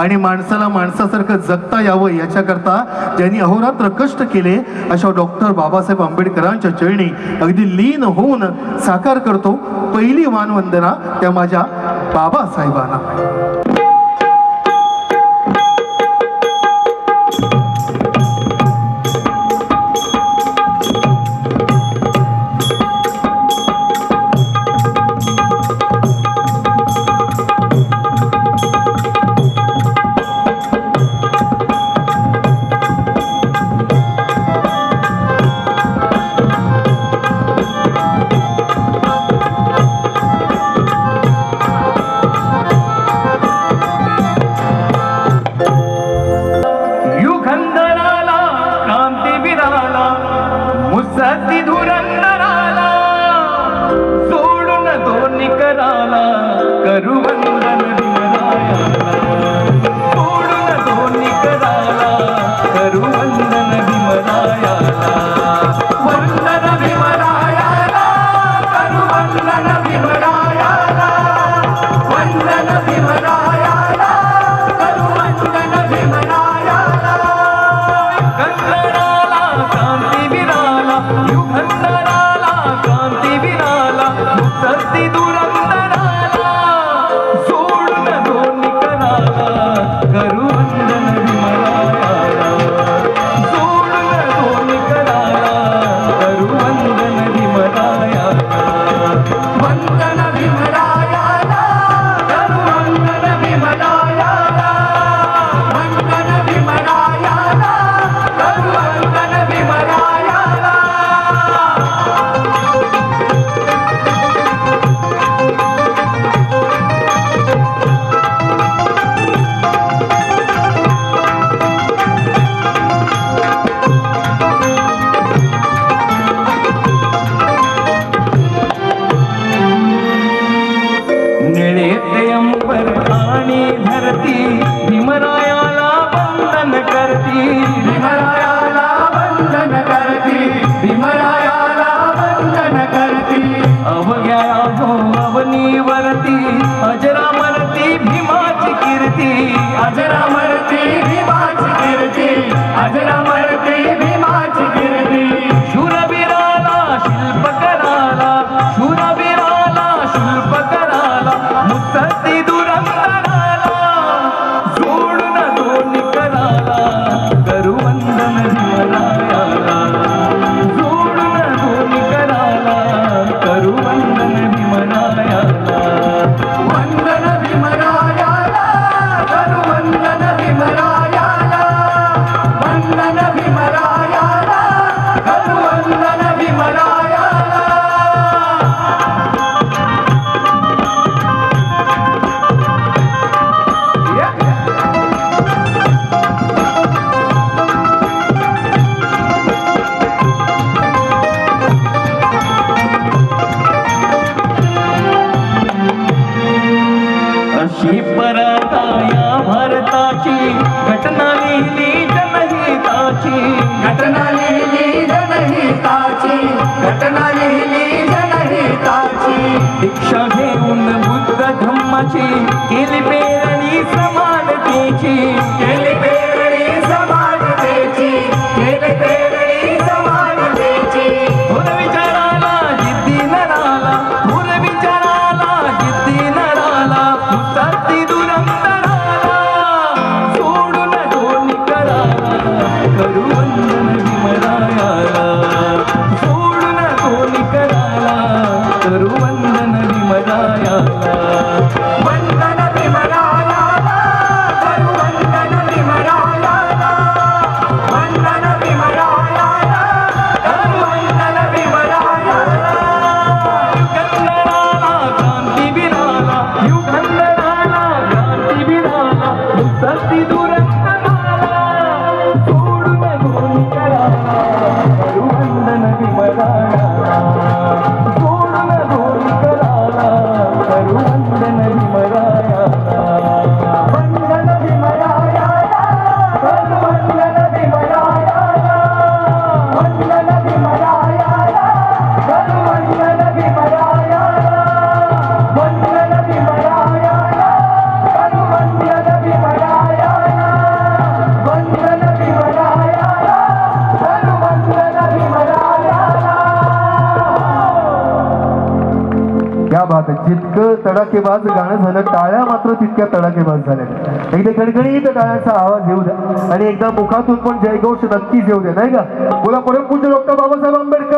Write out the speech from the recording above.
आणि माणसाला माणसासारखं जगता यावं याच्याकरता ज्यांनी अहोरात्र कष्ट केले अशा डॉक्टर बाबासाहेब आंबेडकरांच्या चरणी अगदी लीन होऊन साकार करतो पहिली मानवंदना त्या माझ्या बाबासाहेबांना. दीक्षा घेऊन बुद्ध धम्माची केली पेरणी समानतेची, केली पेरणी समानतेची, केली पेरणी समानतेची. थोर विचाराला जिद्दी नराला, थोर विचाराला जिद्दी नराला, मुसाती दुरंतराला सोडून दोन्ही कराला, करू वंदन विमलायाला, सोडून दोन्ही कराला, करू वंदन विमलायाला. वंदन विमलायाला, करू वंदन विमलायाला, वंदन विमलायाला, करू वंदन विमलायाला. युगंधराला क्रांती विराला, युगंधराला क्रांती विराला, मुसती दुरंतराला सोडून दोन्ही कराला, करू वंदन विमलायाला, सोडून दोन्ही कराला, करू वंदन विमलायाला. वंदन विमलायाला, करू वंदन विमलायाला, वंदन विमलायाला, करू वंदन विमलायाला, वंदन विमलायाला, करू वंदन विमलायाला. जितकं तडाखेबाज गाणं झालं, टाळ्या मात्र तितक्या तडाखेबाज झाल्या. एकदा खणखणीत टाळ्यांचा आवाज येऊ द्या आणि एकदा मुखातून पण जयघोष नक्कीच येऊ द्या, नाही का? बोला परमपूज्य डॉक्टर बाबासाहेब आंबेडकर.